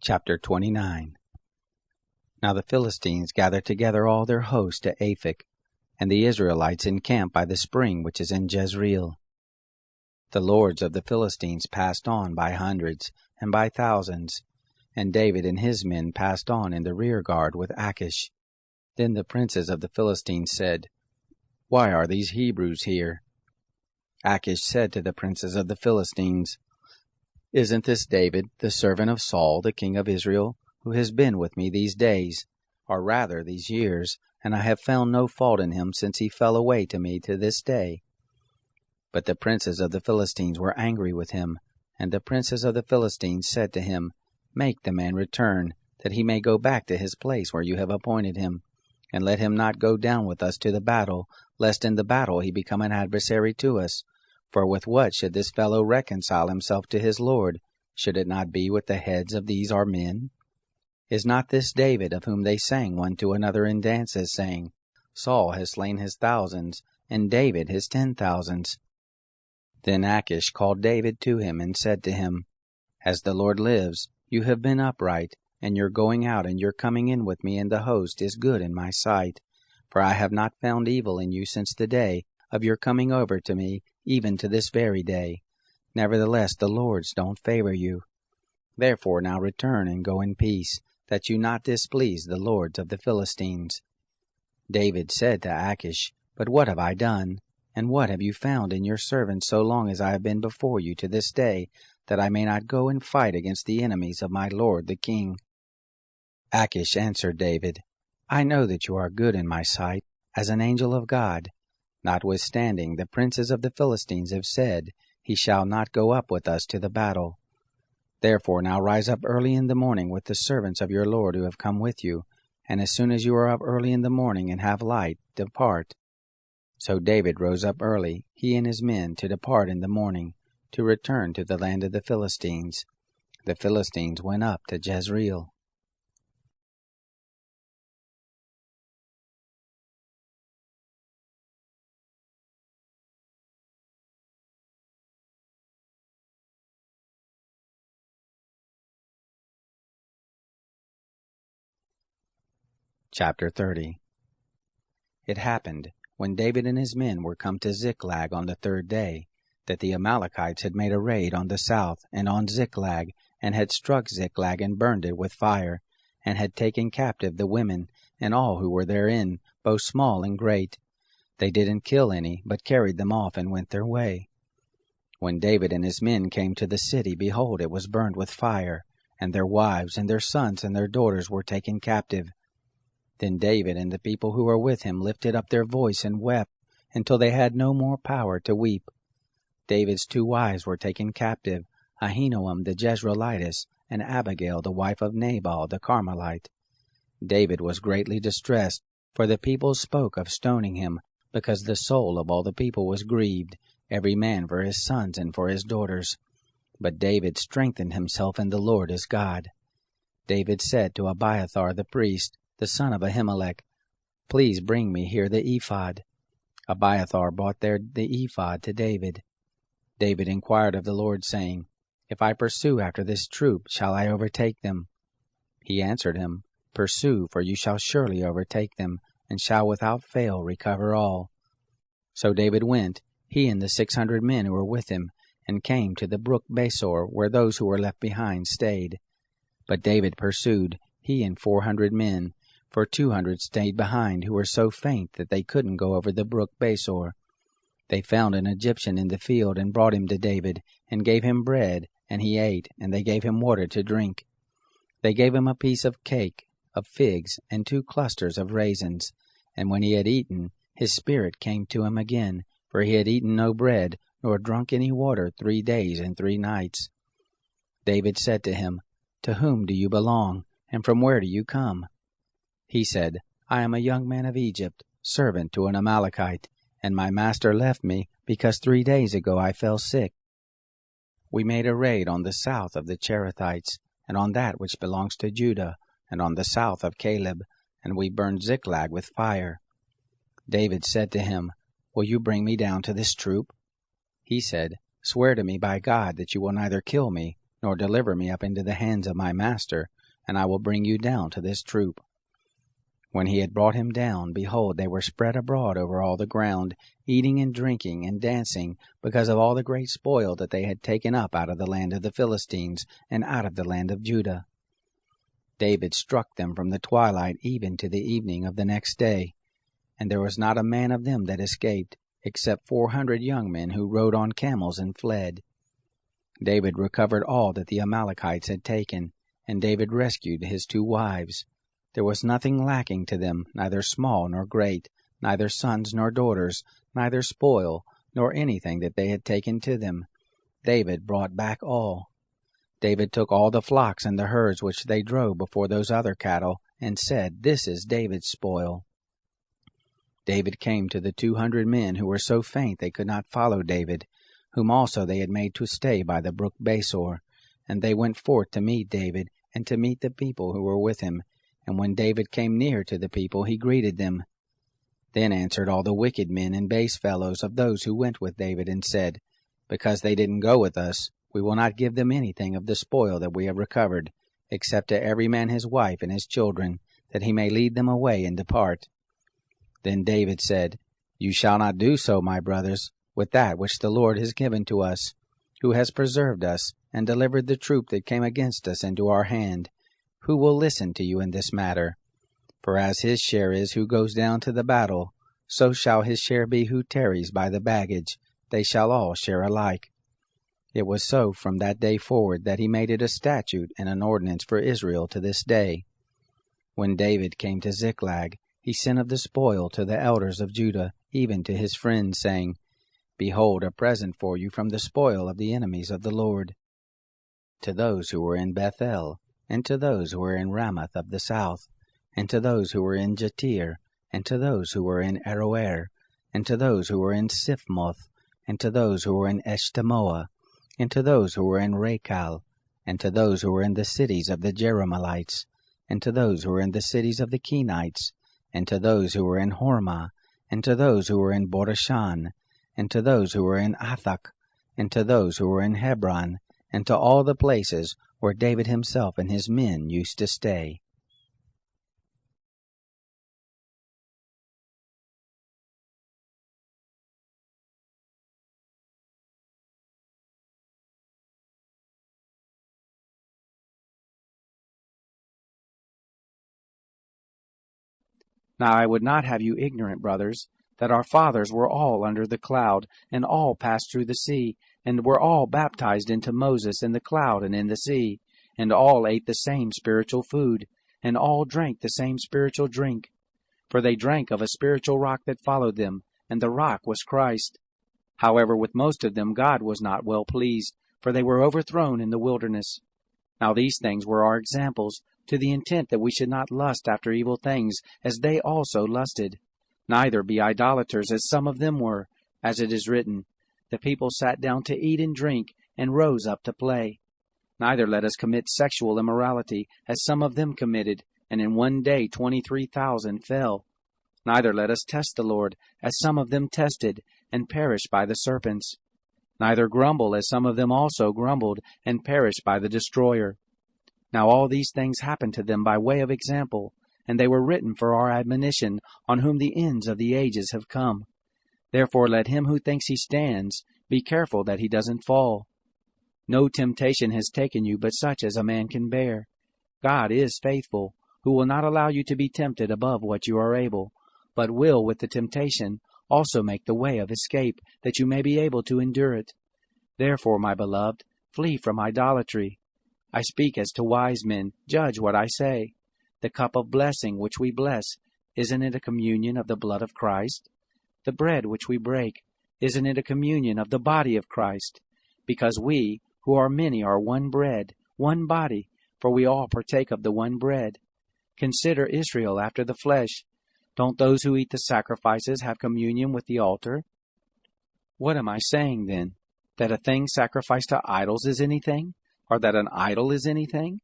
Chapter 29. Now the Philistines gathered together all their host to Aphek, and the Israelites encamped by the spring which is in Jezreel. The lords of the Philistines passed on by hundreds and by thousands, and David and his men passed on in the rear guard with Achish. Then the princes of the Philistines said, "Why are these Hebrews here?" Achish said to the princes of the Philistines, "Isn't this David, the servant of Saul, the king of Israel, who has been with me these days, or rather these years, and I have found no fault in him since he fell away to me to this day?" But the princes of the Philistines were angry with him, and the princes of the Philistines said to him, "Make the man return, that he may go back to his place where you have appointed him, and let him not go down with us to the battle, lest in the battle he become an adversary to us. For with what should this fellow reconcile himself to his Lord? Should it not be with the heads of these our men? Is not this David, of whom they sang one to another in dances, saying, Saul has slain his thousands, and David his 10,000s? Then Achish called David to him, and said to him, "As the Lord lives, you have been upright, and your going out and your coming in with me in the host is good in my sight. For I have not found evil in you since the day of your coming over to me, even to this very day. Nevertheless the lords don't favor you. Therefore now return and go in peace, that you not displease the lords of the Philistines." David said to Achish, "But what have I done? And what have you found in your servant so long as I have been before you to this day, that I may not go and fight against the enemies of my lord the king?" Achish answered David, "I know that you are good in my sight, as an angel of God. Notwithstanding, the princes of the Philistines have said, He shall not go up with us to the battle. Therefore now rise up early in the morning with the servants of your lord who have come with you, and as soon as you are up early in the morning and have light, depart." So David rose up early, he and his men, to depart in the morning, to return to the land of the Philistines. The Philistines went up to Jezreel. Chapter 30. It happened, when David and his men were come to Ziklag on the third day, that the Amalekites had made a raid on the south and on Ziklag, and had struck Ziklag and burned it with fire, and had taken captive the women and all who were therein, both small and great. They didn't kill any, but carried them off and went their way. When David and his men came to the city, behold, it was burned with fire, and their wives and their sons and their daughters were taken captive. Then David and the people who were with him lifted up their voice and wept, until they had no more power to weep. David's 2 wives were taken captive, Ahinoam the Jezreelitess, and Abigail the wife of Nabal the Carmelite. David was greatly distressed, for the people spoke of stoning him, because the soul of all the people was grieved, every man for his sons and for his daughters. But David strengthened himself in the Lord his God. David said to Abiathar the priest, the son of Ahimelech, "Please bring me here the ephod." Abiathar brought there the ephod to David. David inquired of the Lord, saying, "If I pursue after this troop, shall I overtake them?" He answered him, "Pursue, for you shall surely overtake them, and shall without fail recover all." So David went, he and the 600 men who were with him, and came to the brook Besor, where those who were left behind stayed. But David pursued, he and 400 men, for 200 stayed behind, who were so faint that they couldn't go over the brook Besor. They found an Egyptian in the field, and brought him to David, and gave him bread, and he ate, and they gave him water to drink. They gave him a piece of cake, of figs, and 2 clusters of raisins. And when he had eaten, his spirit came to him again, for he had eaten no bread, nor drunk any water 3 days and 3 nights. David said to him, "To whom do you belong, and from where do you come?" He said, "I am a young man of Egypt, servant to an Amalekite, and my master left me, because 3 days ago I fell sick. We made a raid on the south of the Cherethites, and on that which belongs to Judah, and on the south of Caleb, and we burned Ziklag with fire." David said to him, "Will you bring me down to this troop?" He said, "Swear to me by God that you will neither kill me, nor deliver me up into the hands of my master, and I will bring you down to this troop. When he had brought him down, behold, they were spread abroad over all the ground, eating and drinking and dancing, because of all the great spoil that they had taken up out of the land of the Philistines, and out of the land of Judah. David struck them from the twilight even to the evening of the next day, and there was not a man of them that escaped, except 400 young men who rode on camels and fled. David recovered all that the Amalekites had taken, and David rescued his 2 wives. There was nothing lacking to them, neither small nor great, neither sons nor daughters, neither spoil, nor anything that they had taken to them. David brought back all. David took all the flocks and the herds which they drove before those other cattle, and said, This is David's spoil. David came to the 200 men who were so faint they could not follow David, whom also they had made to stay by the brook Besor. And they went forth to meet David, and to meet the people who were with him. And when David came near to the people, he greeted them. Then answered all the wicked men and base fellows of those who went with David, and said, Because they didn't go with us, we will not give them anything of the spoil that we have recovered, except to every man his wife and his children, that he may lead them away and depart. Then David said, You shall not do so, my brothers, with that which the Lord has given to us, who has preserved us, and delivered the troop that came against us into our hand. Who will listen to you in this matter? For as his share is who goes down to the battle, so shall his share be who tarries by the baggage. They shall all share alike. It was so from that day forward that he made it a statute and an ordinance for Israel to this day. When David came to Ziklag, he sent of the spoil to the elders of Judah, even to his friends, saying, Behold, a present for you from the spoil of the enemies of the Lord. To those who were in Bethel, and to those who were in Ramoth of the south, and to those who were in Jatir, and to those who were in Aroer, and to those who were in Siphmoth, and to those who were in Eshtemoa, and to those who were in Rachal, and to those who were in the cities of the Jerahmeelites, and to those who were in the cities of the Kenites, and to those who were in Hormah, and to those who were in Borashan, and to those who were in Athak, and to those who were in Hebron, and to all the places where David himself and his men used to stay. Now I would not have you ignorant, brothers, that our fathers were all under the cloud, and all passed through the sea, and were all baptized into Moses in the cloud and in the sea, and all ate the same spiritual food, and all drank the same spiritual drink. For they drank of a spiritual rock that followed them, and the rock was Christ. However, with most of them God was not well pleased, for they were overthrown in the wilderness. Now these things were our examples, to the intent that we should not lust after evil things, as they also lusted. Neither be idolaters, as some of them were, as it is written, The people sat down to eat and drink, and rose up to play. Neither let us commit sexual immorality, as some of them committed, and in one day 23,000 fell. Neither let us test the Lord, as some of them tested, and perished by the serpents. Neither grumble, as some of them also grumbled, and perished by the destroyer. Now all these things happened to them by way of example, and they were written for our admonition, on whom the ends of the ages have come. Therefore let him who thinks he stands be careful that he doesn't fall. No temptation has taken you but such as a man can bear. God is faithful, who will not allow you to be tempted above what you are able, but will with the temptation also make the way of escape, that you may be able to endure it. Therefore, my beloved, flee from idolatry. I speak as to wise men, judge what I say. The cup of blessing which we bless, isn't it a communion of the blood of Christ? The bread which we break, isn't it a communion of the body of Christ? Because we, who are many, are one bread, one body, for we all partake of the one bread. Consider Israel after the flesh. Don't those who eat the sacrifices have communion with the altar? What am I saying, then? That a thing sacrificed to idols is anything? Or that an idol is anything?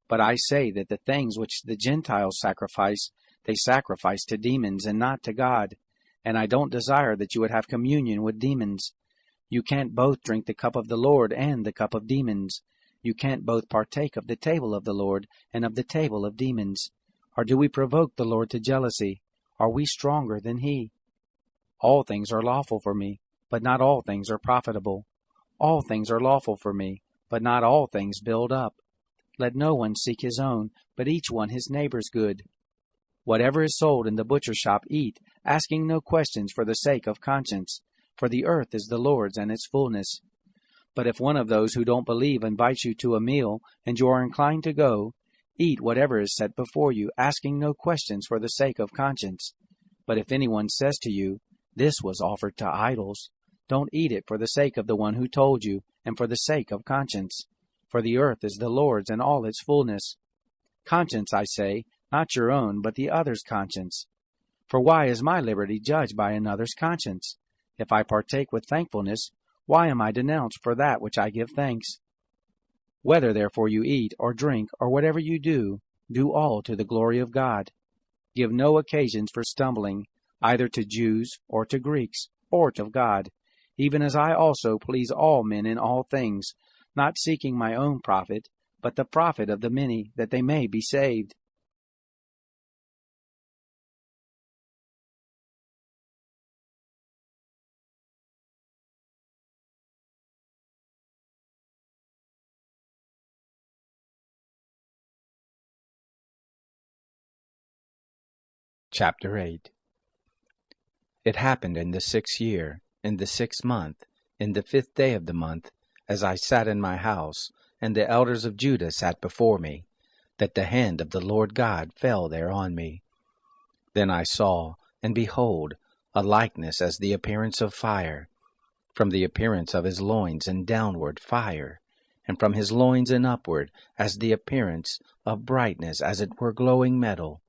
But I say that the things which the Gentiles sacrifice, they sacrifice to demons and not to God. And I don't desire that you would have communion with demons. You can't both drink the cup of the Lord and the cup of demons. You can't both partake of the table of the Lord and of the table of demons. Or do we provoke the Lord to jealousy? Are we stronger than he? All things are lawful for me, but not all things are profitable. All things are lawful for me, but not all things build up. Let no one seek his own, but each one his neighbor's good. Whatever is sold in the butcher's shop eat, asking no questions for the sake of conscience, for the earth is the Lord's and its fullness. But if one of those who don't believe invites you to a meal, and you are inclined to go, eat whatever is set before you, asking no questions for the sake of conscience. But if anyone says to you, "This was offered to idols," don't eat it for the sake of the one who told you, and for the sake of conscience. For the earth is the Lord's and all its fullness. Conscience, I say, not your own, but the other's conscience. For why is my liberty judged by another's conscience? If I partake with thankfulness, why am I denounced for that which I give thanks? Whether therefore you eat, or drink, or whatever you do all to the glory of God. Give no occasions for stumbling, either to Jews, or to Greeks, or to God, even as I also please all men in all things, not seeking my own profit, but the profit of the many, that they may be saved. Chapter 8. It happened in the 6th year, in the 6th month, in the 5th day of the month, as I sat in my house, and the elders of Judah sat before me, that the hand of the Lord God fell there on me. Then I saw, and behold, a likeness as the appearance of fire, from the appearance of his loins and downward fire, and from his loins and upward as the appearance of brightness as it were glowing metal.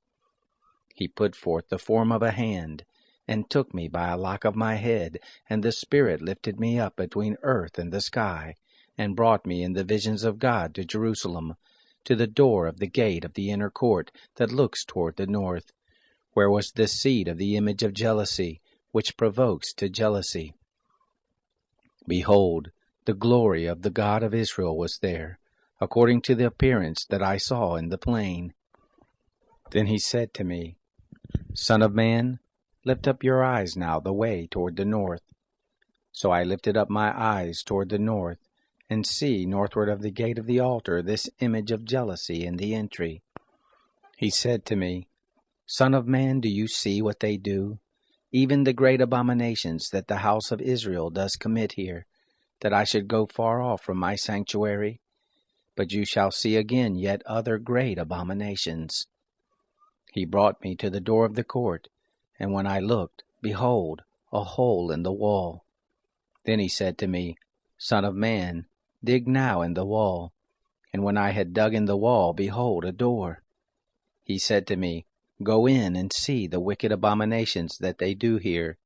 He put forth the form of a hand, and took me by a lock of my head, and the Spirit lifted me up between earth and the sky, and brought me in the visions of God to Jerusalem, to the door of the gate of the inner court that looks toward the north, where was the seat of the image of jealousy, which provokes to jealousy. Behold, the glory of the God of Israel was there, according to the appearance that I saw in the plain. Then he said to me, Son of man, lift up your eyes now the way toward the north. So I lifted up my eyes toward the north, and see northward of the gate of the altar this image of jealousy in the entry. He said to me, Son of man, do you see what they do? Even the great abominations that the house of Israel does commit here, that I should go far off from my sanctuary? But you shall see again yet other great abominations. He brought me to the door of the court, and when I looked, behold, a hole in the wall. Then he said to me, Son of man, dig now in the wall. And when I had dug in the wall, behold, a door. He said to me, Go in and see the wicked abominations that they do here.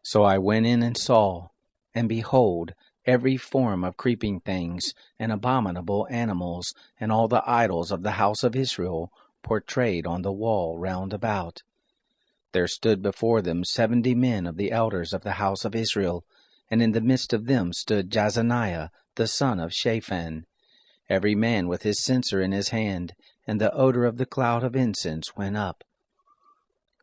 So I went in and saw, and behold, every form of creeping things, and abominable animals, and all the idols of the house of Israel, portrayed on the wall round about. There stood before them 70 men of the elders of the house of Israel, and in the midst of them stood Jazaniah the son of Shaphan, every man with his censer in his hand, and the odor of the cloud of incense went up.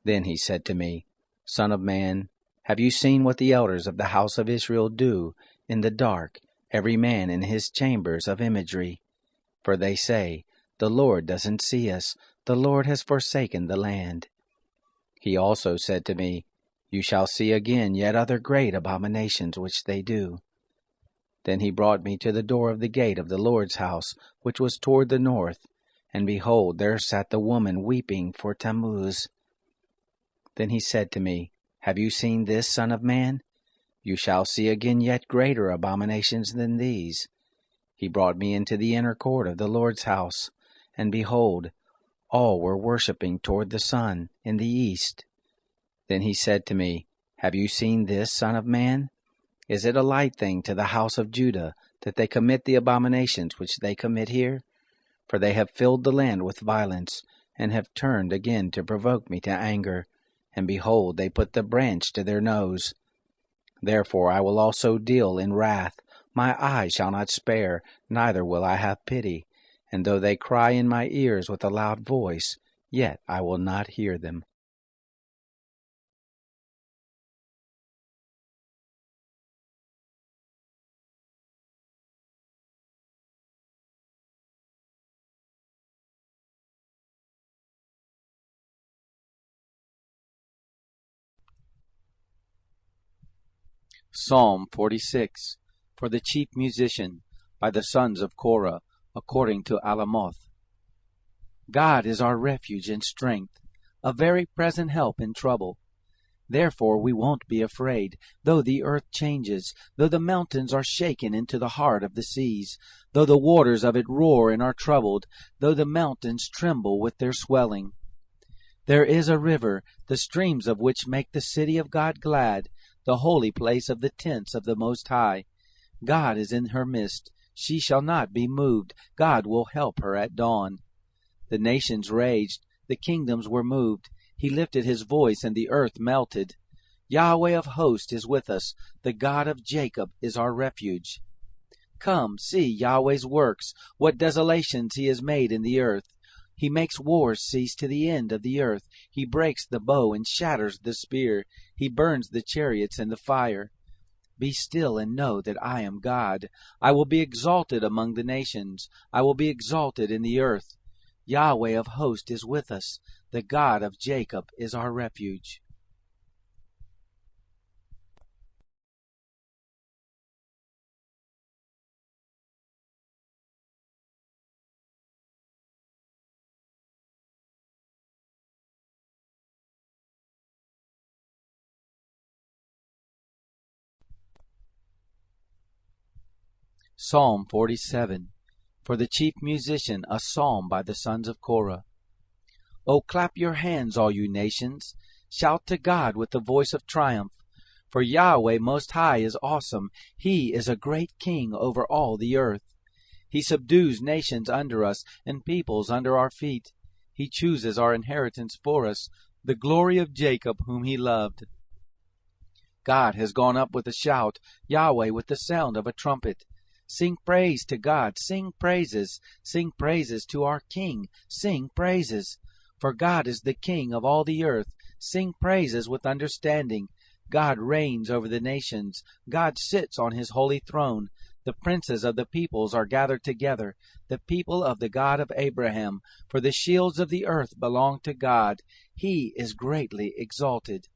Then he said to me, Son of man, have you seen what the elders of the house of Israel do in the dark, every man in his chambers of imagery? For they say, The Lord doesn't see us, the Lord has forsaken the land. He also said to me, You shall see again yet other great abominations which they do. Then he brought me to the door of the gate of the Lord's house, which was toward the north, and behold, there sat the woman weeping for Tammuz. Then he said to me, Have you seen this, Son of man? You shall see again yet greater abominations than these. He brought me into the inner court of the Lord's house, and behold, all were worshipping toward the sun in the east. Then he said to me, Have you seen this, Son of man? Is it a light thing to the house of Judah that they commit the abominations which they commit here? For they have filled the land with violence, and have turned again to provoke me to anger. And behold, they put the branch to their nose. Therefore I will also deal in wrath My eye shall not spare, neither will I have pity. And though they cry in my ears with a loud voice, yet I will not hear them. Psalm 46, for the chief musician, by the sons of Korah, according to Alamoth. God is our refuge and strength, a very present help in trouble. Therefore we won't be afraid, though the earth changes, though the mountains are shaken into the heart of the seas, though the waters of it roar and are troubled, though the mountains tremble with their swelling. There is a river, the streams of which make the city of God glad, the holy place of the tents of the Most High. God is in her midst. She shall not be moved. God will help her at dawn. The nations raged. The kingdoms were moved. He lifted his voice, and the earth melted. Yahweh of hosts is with us. The God of Jacob is our refuge. Come, see Yahweh's works, what desolations he has made in the earth. He makes wars cease to the end of the earth. He breaks the bow and shatters the spear. He burns the chariots in the fire. Be still and know that I am God. I will be exalted among the nations. I will be exalted in the earth. Yahweh of hosts is with us. The God of Jacob is our refuge. Psalm 47, for the chief musician, a psalm by the sons of Korah. O clap your hands, all you nations. Shout to God with the voice of triumph. For Yahweh Most High is awesome. He is a great king over all the earth. He subdues nations under us and peoples under our feet. He chooses our inheritance for us, the glory of Jacob whom he loved. God has gone up with a shout, Yahweh with the sound of a trumpet. Sing praise to God, sing praises to our King, sing praises. For God is the King of all the earth, sing praises with understanding. God reigns over the nations, God sits on his holy throne. The princes of the peoples are gathered together, the people of the God of Abraham. For the shields of the earth belong to God, he is greatly exalted.